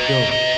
go.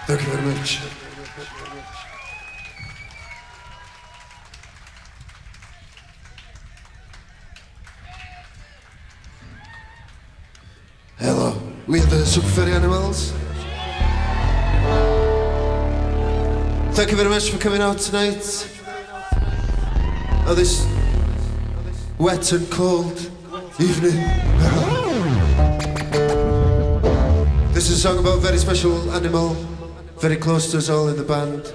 Thank you very much. Hello, we are the Super Furry Animals. Thank you very much for coming out tonight. Oh, this wet and cold evening. This is a song about a very special animal, very close to us all in the band.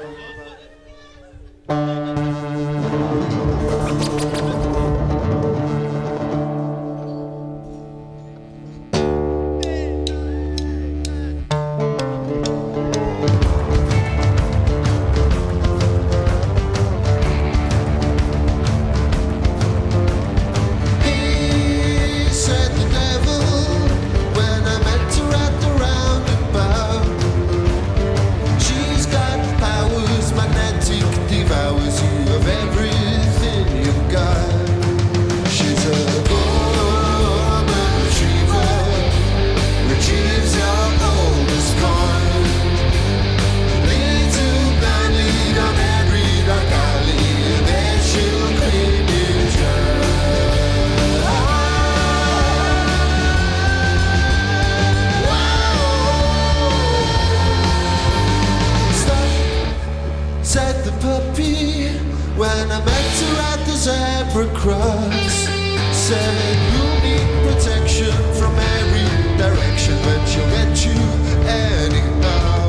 Said the puppy when I met her at the zebra cross. Said you'll need protection from every direction, but she'll get you anyhow.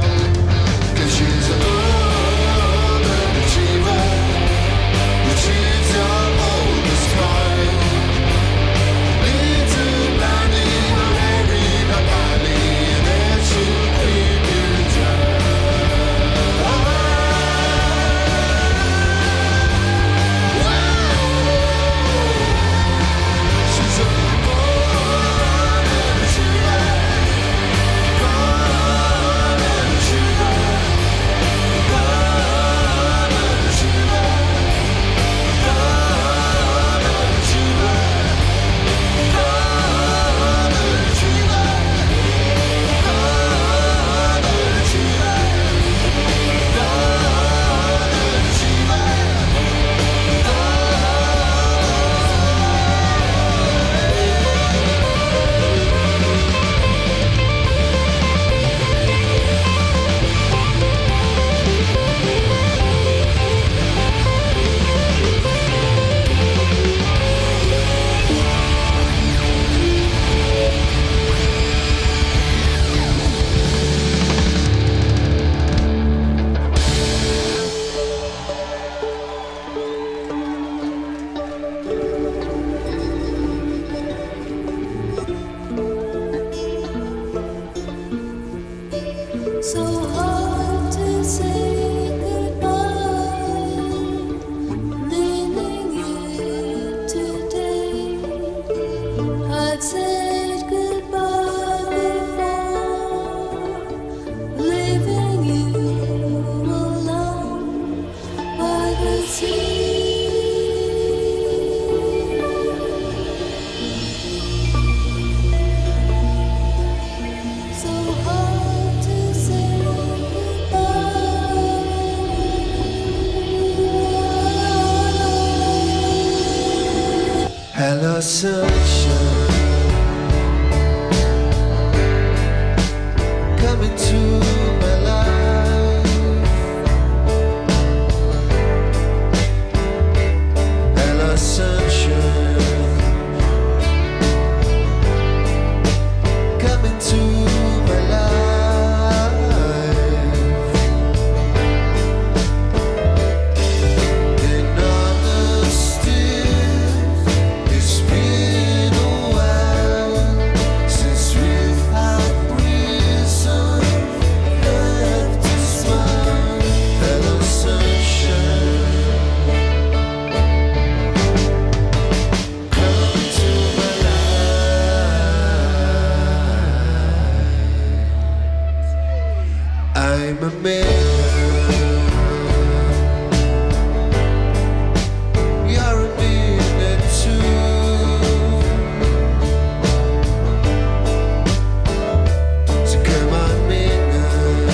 'Cause she's a golden retriever, retrieves your oldest kind. Little blondie on every dark alley, and then she'll clean you dry. So hard to say goodbye, leaving you today. I'd said goodbye before, leaving you alone by the sea. So hard to say Hello, sunshine. Come into my life. Hello, sunshine. Come into my life. In honesty, it's been a while since we've had reason left to smile. Hello, sunshine. Come into my life. I'm a man. You're a minute too. So come on, midnight.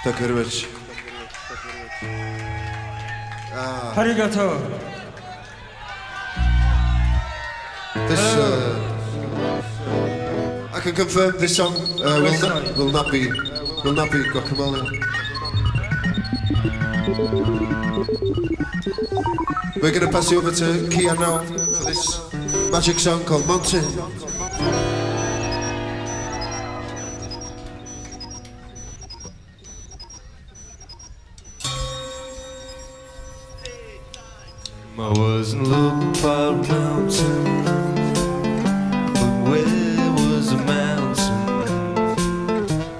Thank you very much. Arigato. This, I can confirm this song will not be guacamole. We're going to pass you over to Kian now for this magic song called Monty. I wasn't looking for a mountain, but where was a mountain?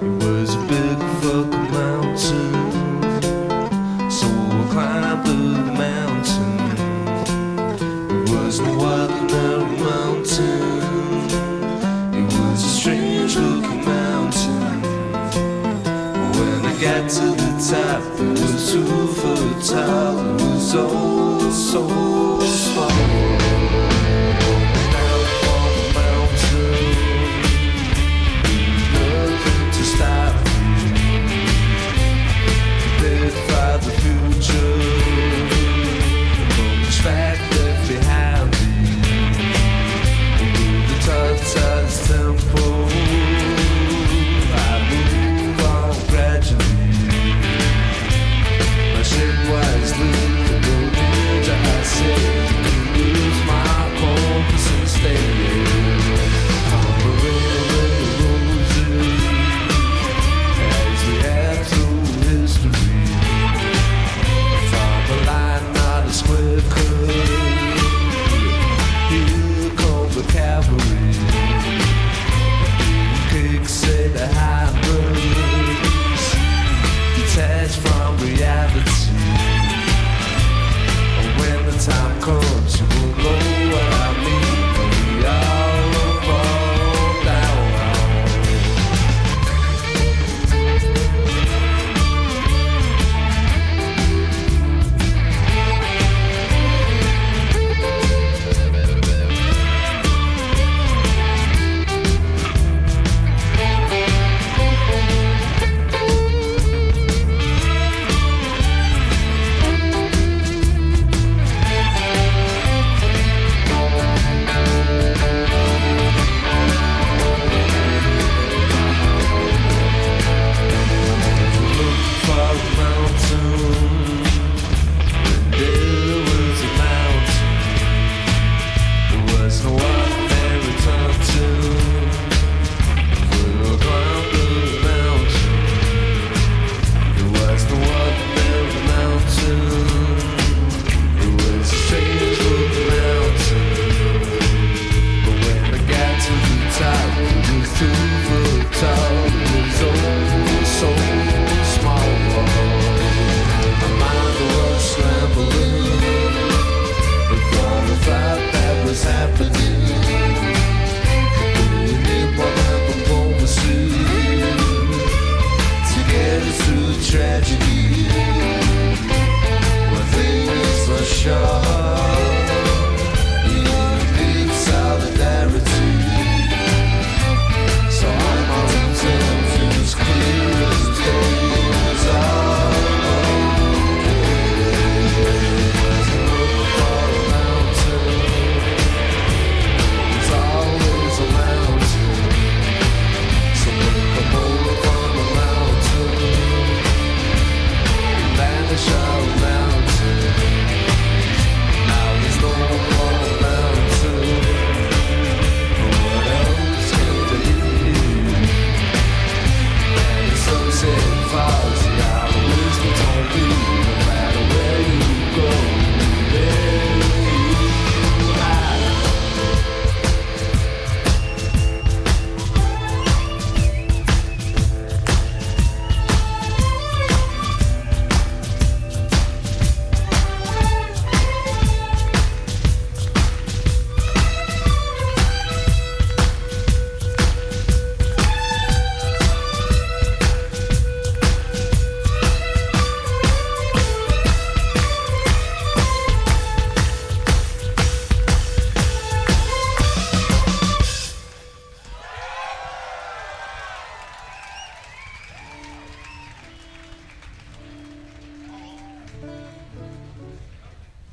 It was a big fucking mountain, so I climbed up the mountain. It wasn't a ordinary mountain, it was a strange looking mountain. When I got to the top, it was 2 foot tall, it was old. So slow down on the mountain, nothing to stop me. Dead by the future, the track left behind me. With the tortoise tempo, I move on gradually. My ship was lit. I said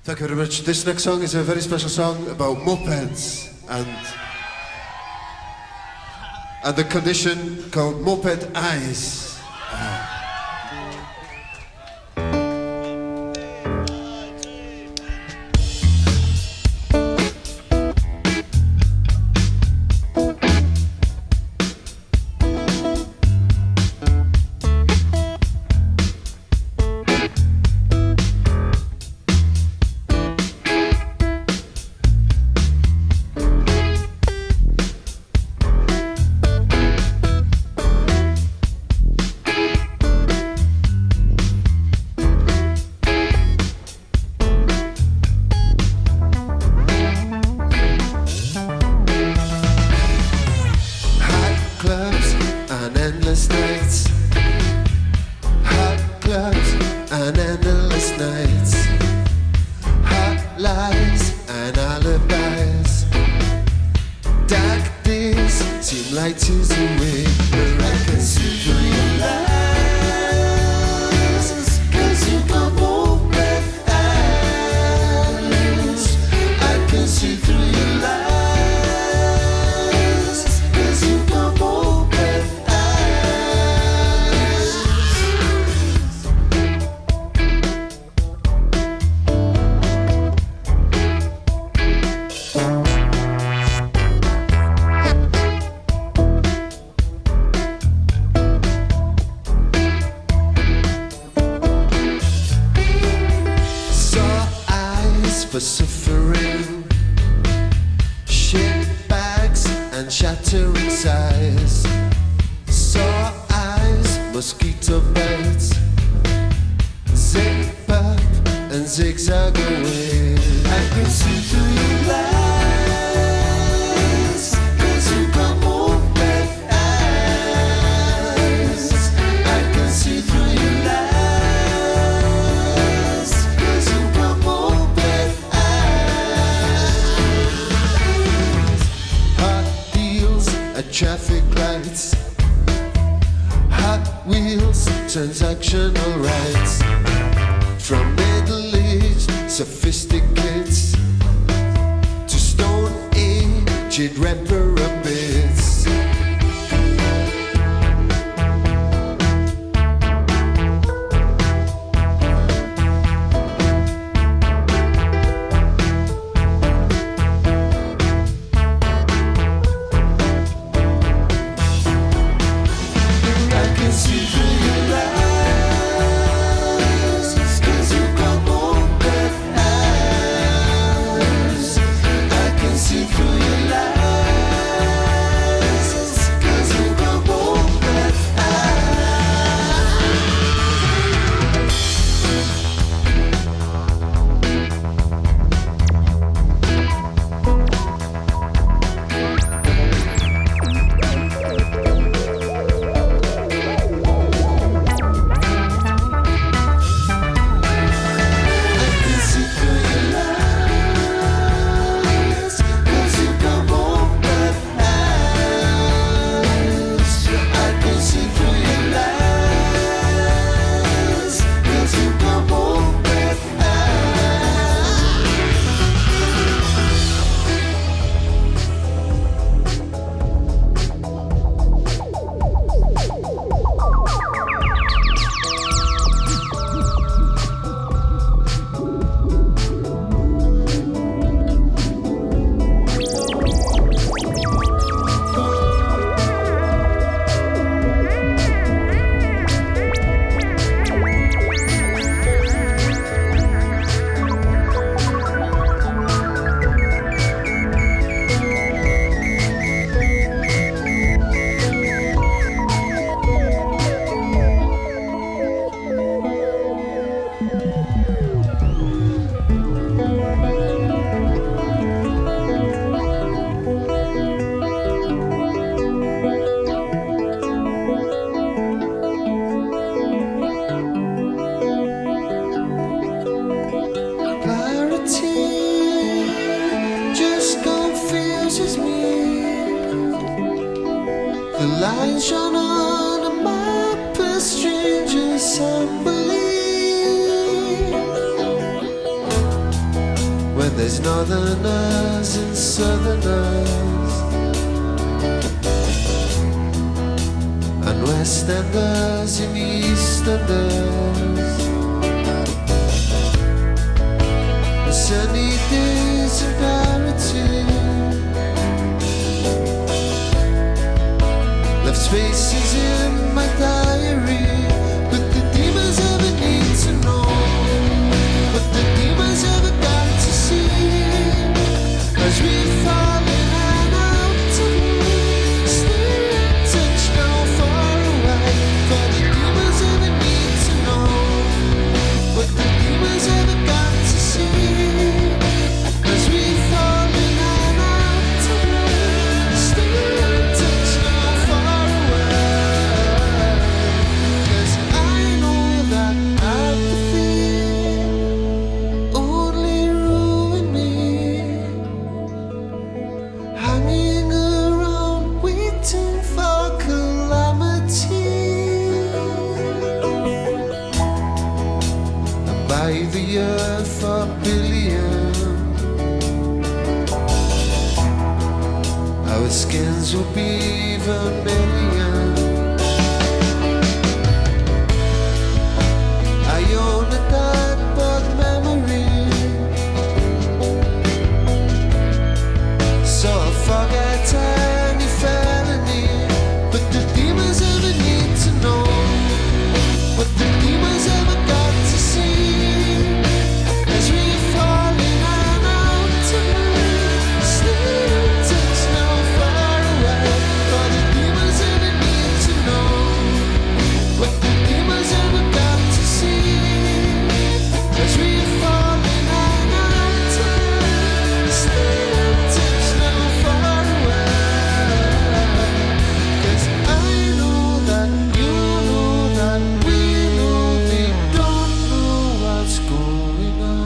Thank you very much. This next song is a very special song about mopeds and the condition called moped eyes. Clubs and endless nights. Hot clubs and endless nights. Hot lies and alibis. Dark days seem like tears away. But I can see through your lies, 'cause you got open eyes. I can see through your lies. For suffering, shit bags and shattering sighs. Sore eyes, mosquito bites. Zip up and zigzag away. I can see through your lies, 'cause you got open eyes. I can see through your lies, 'cause you got open at traffic lights. Hot Wheels, transactional rights. From middle-aged sophisticates to stone-aged reprobates. See through your lies, 'cause you got open eyes. I can see through your lies. when there's northerners and southerners, and westerners and easterners, the sunny days of parity left spaces in my diary. But the demons ever need to know, but the demons ever got to see, as we fall in and out of stay in touch now far away. For the demons ever need to know, but the demons ever got to see, as we fall in and out of stay in touch now far away. 'Cause I know that apathy only ruined me, hanging around waiting for calamity. And by the year 4 billion, our skins will be vermilion. I own a dartboard memory, so I forget any felony. But the demons ever need to know, what the demons ever got to see, as we fall in and out of stay in touch now far away. For the demons ever need to know, what the demons ever got to see, as we fall in and out of stay in touch now far away. 'Cause I know that you know that we know they don't know what's going on.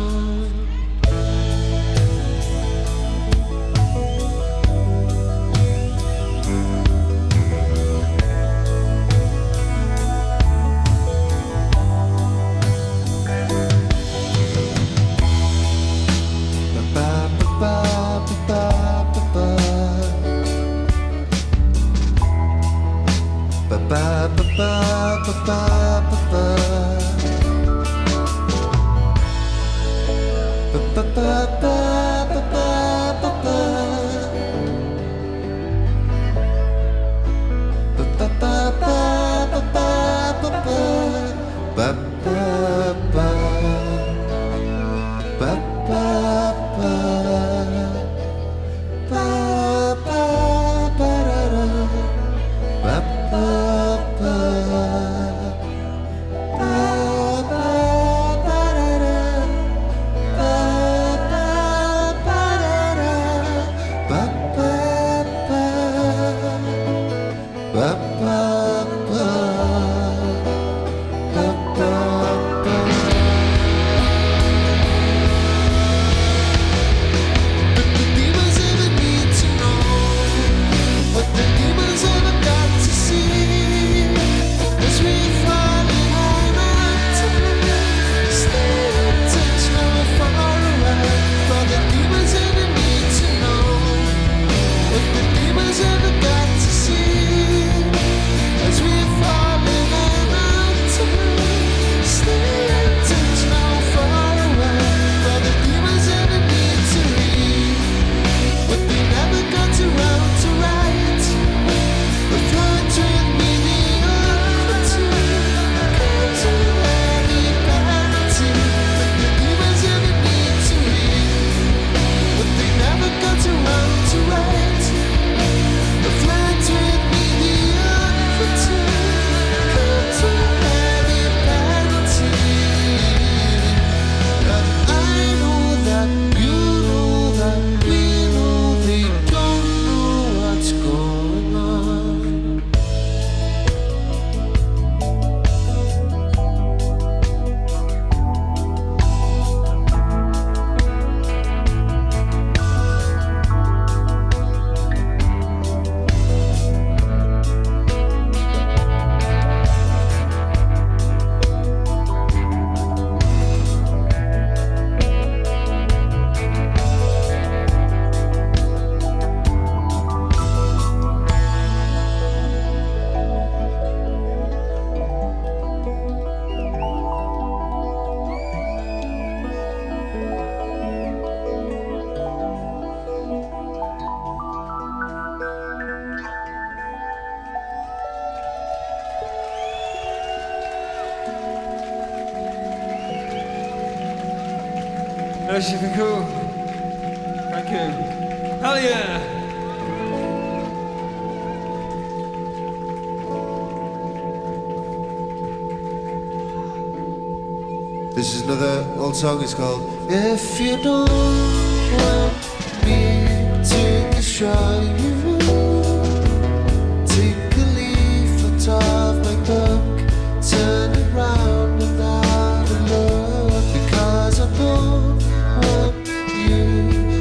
Merci beaucoup. Thank you. Hell yeah! This is another old song, it's called If You Don't Want Me to Destroy You, take a leaf of my book, turn it round and have a look, because I don't want you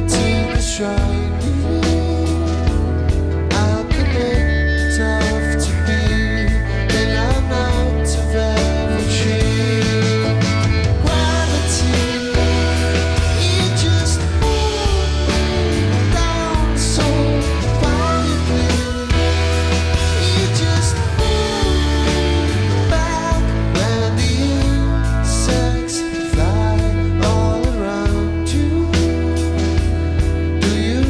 to destroy me. I'll commit off to be in and out of every tree. Gravity, you just pull me down so quietly. You just pull me back when the insects fly all around you. Do you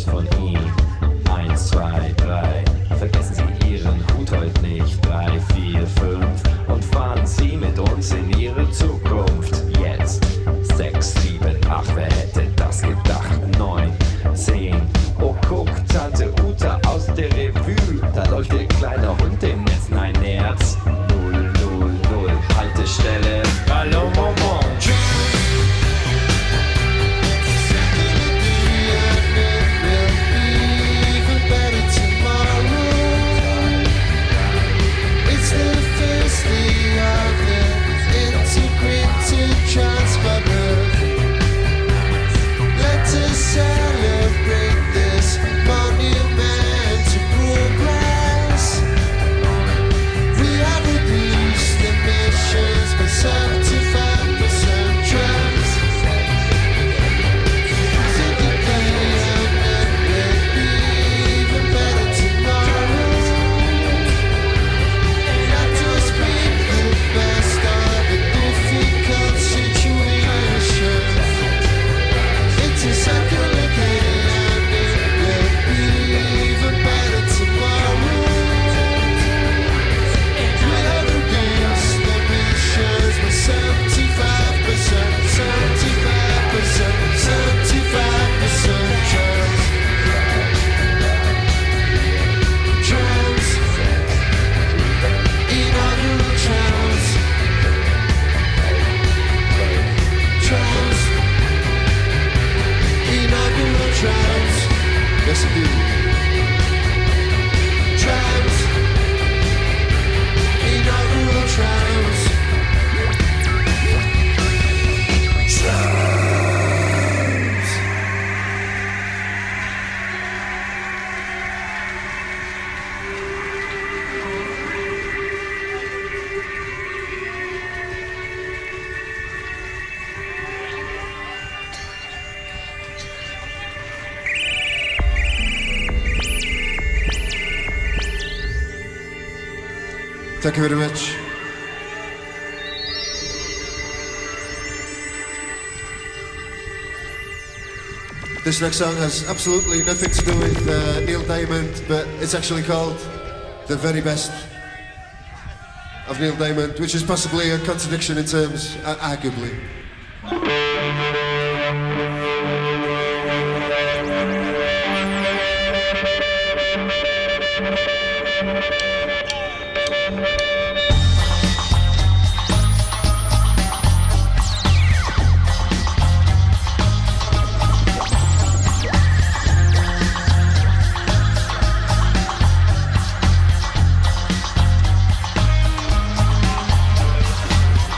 euch von ihm. 1, 2, 3. Vergessen Sie Ihren Hut heute nicht. 3, 4, 5. Und fahren Sie mit uns in Ihre Zukunft. Jetzt 6, 7, 8. Wer hätte das gedacht? 9, 10. Oh, guck, Tante Uta aus der Revue. Da läuft Ihr kleiner Hund dem Netz. Nein, Herz. 0, 0, 0. Haltestelle. Hallo, Moment. Thank you very much. This next song has absolutely nothing to do with Neil Diamond, but it's actually called The Very Best of Neil Diamond, which is possibly a contradiction in terms, arguably.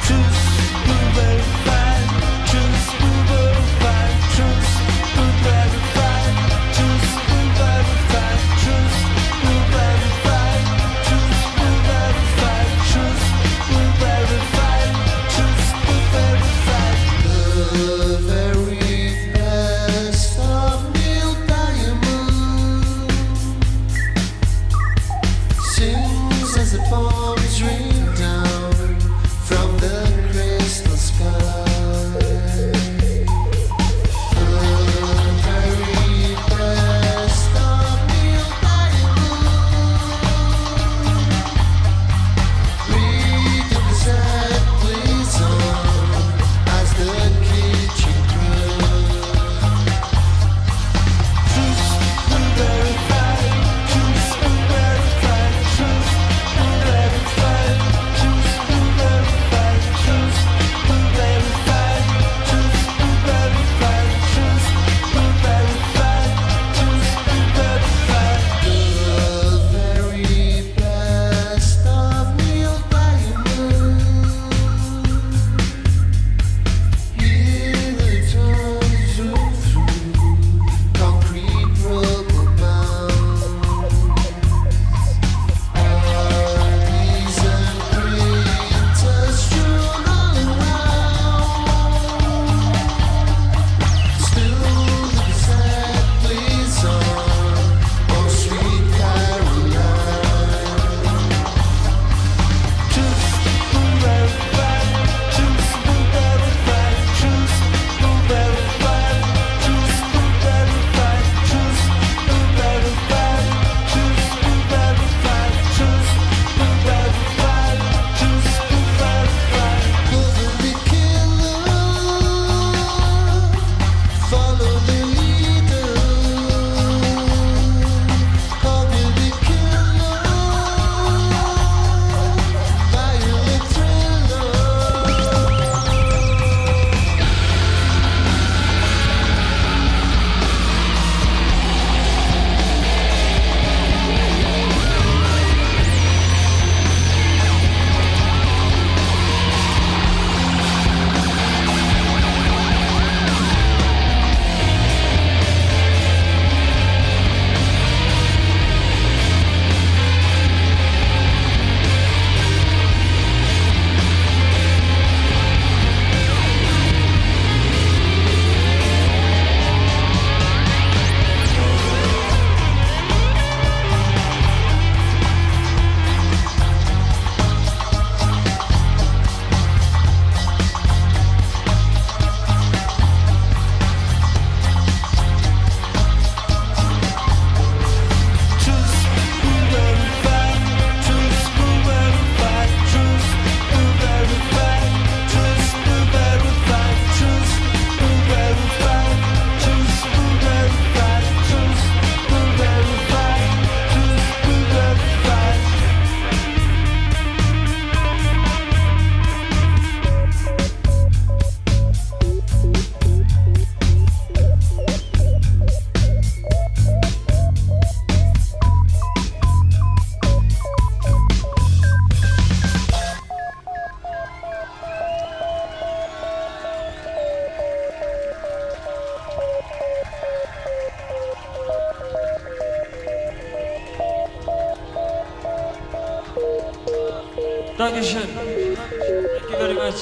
Truth, Dankeschön. Thank you very much.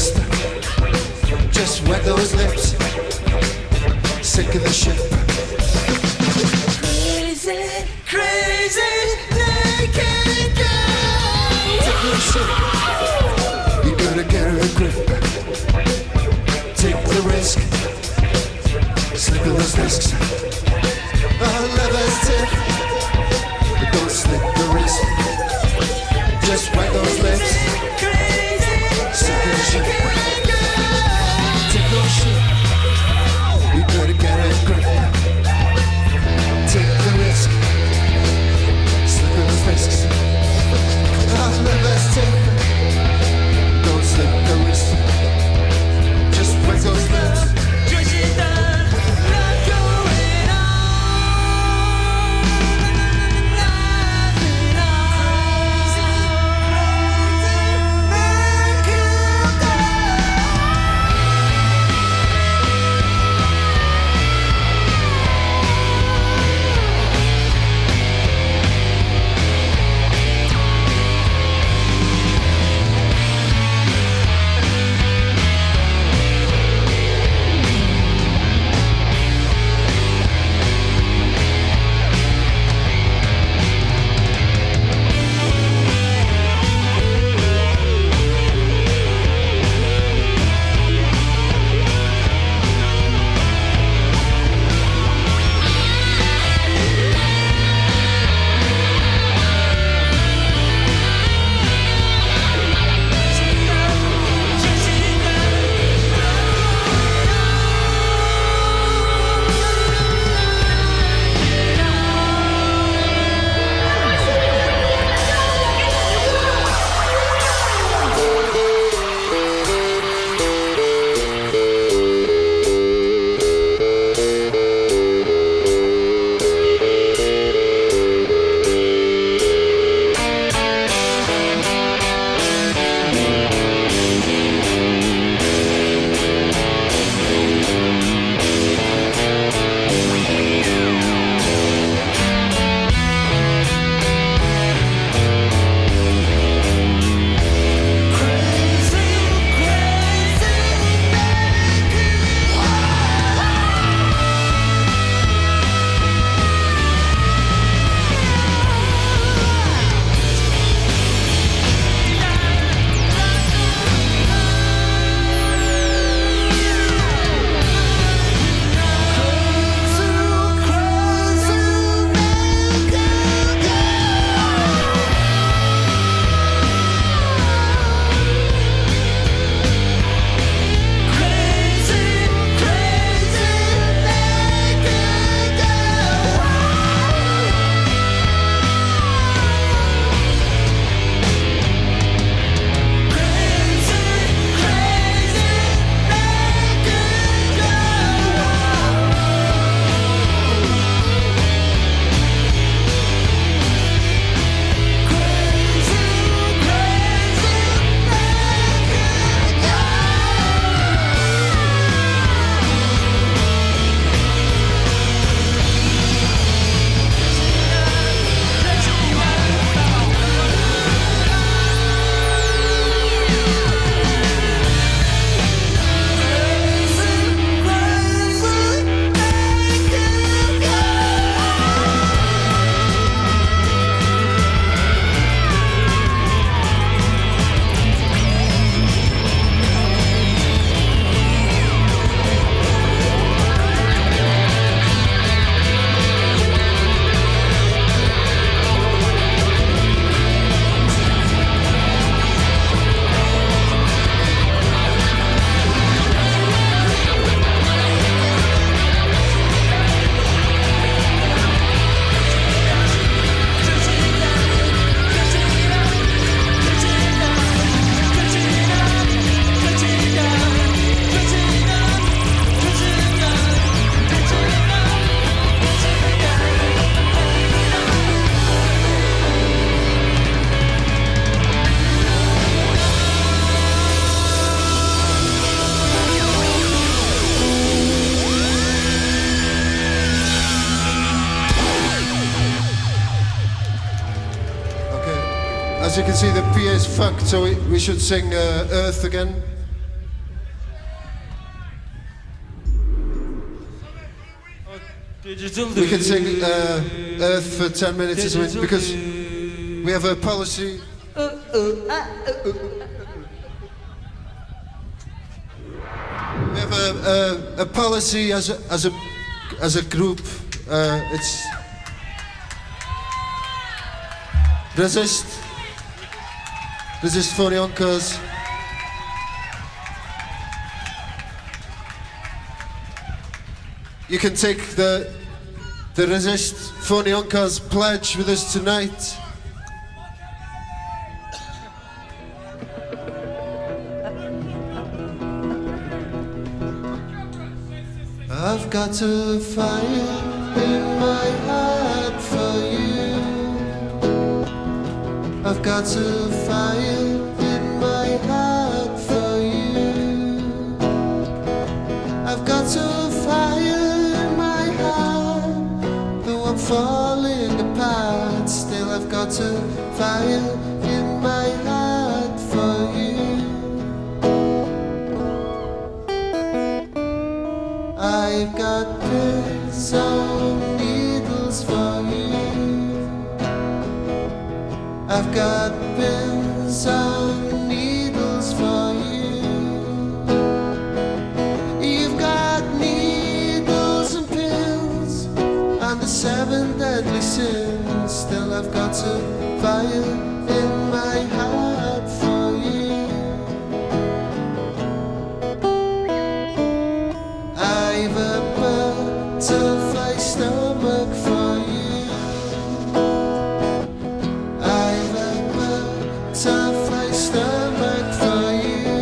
wrist. Just wet those lips. Sick of the ship. Crazy, crazy, naked girl. Take the ship. You gotta get her a grip. Take the risk. Slip of those discs. Our levers tip. But don't slip the wrist. Just wet those lips. Sick of the ship. Take no shit. You gotta get a grip. Take the risk. Slip of those discs. Our levers tip. Don't slip the wrist. Just wet those lips. As you can see, the PA is fucked, so we should sing Earth again. Digital We can sing Earth for 10 minutes as well, because we have a policy. We have a policy as a group. It's resist phony uncles. You can take the resist phony uncles pledge with us tonight. I've got a fire in my heart for you. I've got a fire in my heart for you. I've got a fire in my heart, though I'm falling apart. Still I've got a fire in my heart for you. I've got pins on needles for you. I've got pins on needles for you. You've got needles and pins and the 7 deadly sins. Still I've got a fire in my heart for you. I've a butterfly stomach for you. I've a butterfly stomach for you.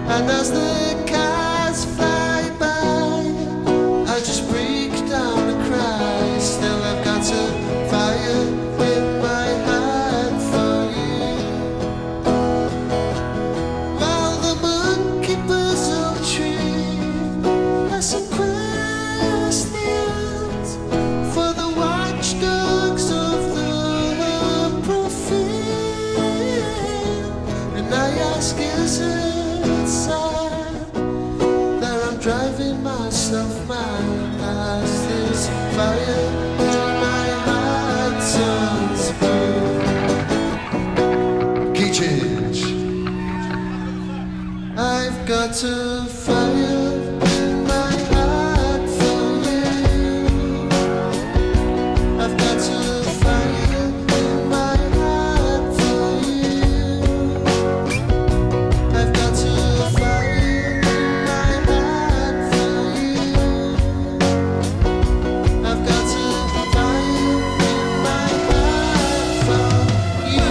And as the cars fly by, I just break down and cry. Still I've got a fire in my heart for you. While the monkey puzzle tree has some questions for the watchdogs of the profane, and I ask, is it sad that I'm driving myself mad as this fire in my heart turns blue? Key change. I've got a fire in my heart for you. I've got a fire in my heart for you. I've got a fire in my heart for you. I've got a fire in my heart for you.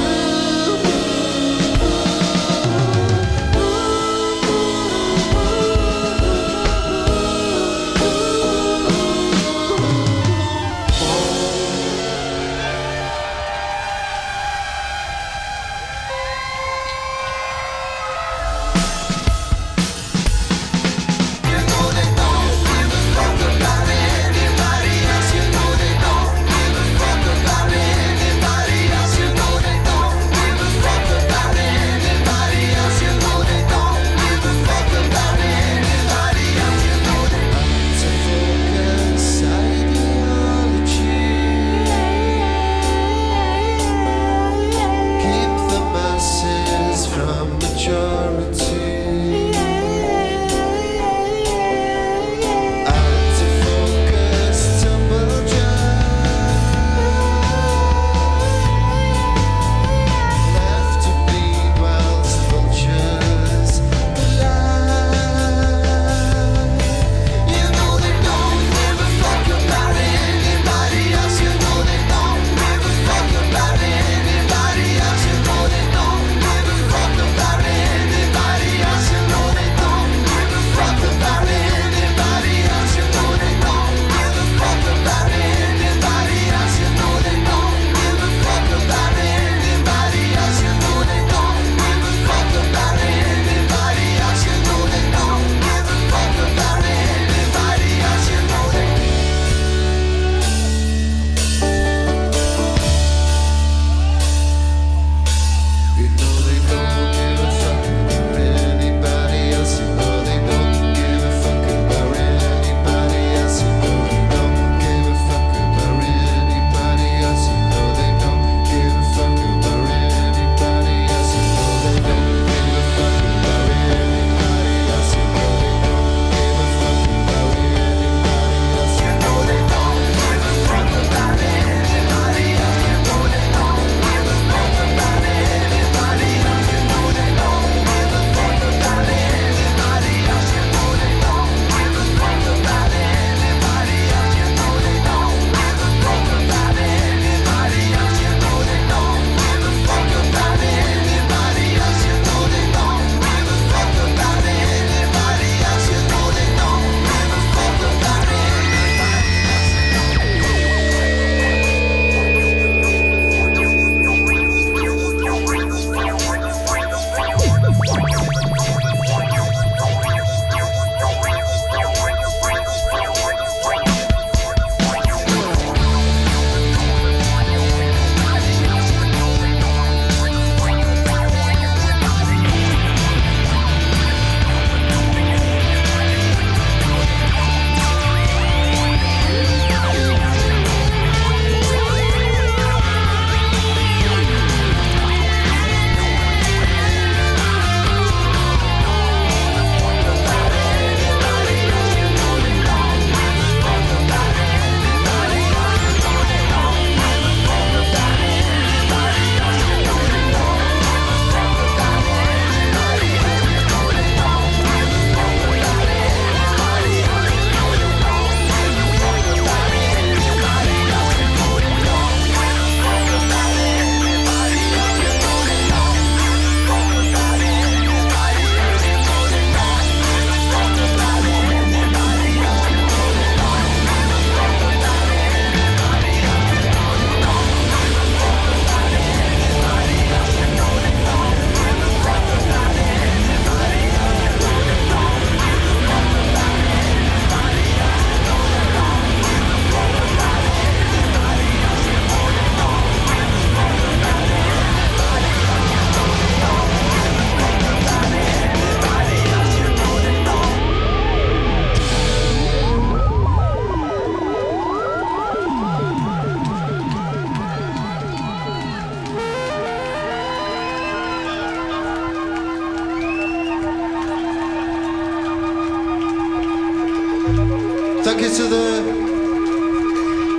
Thank you to the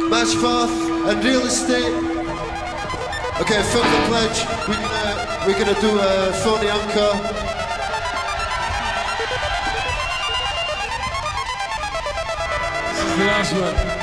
Matchforth and Real Estate. Okay, from the pledge, we're gonna do a phony encore. This is the last one.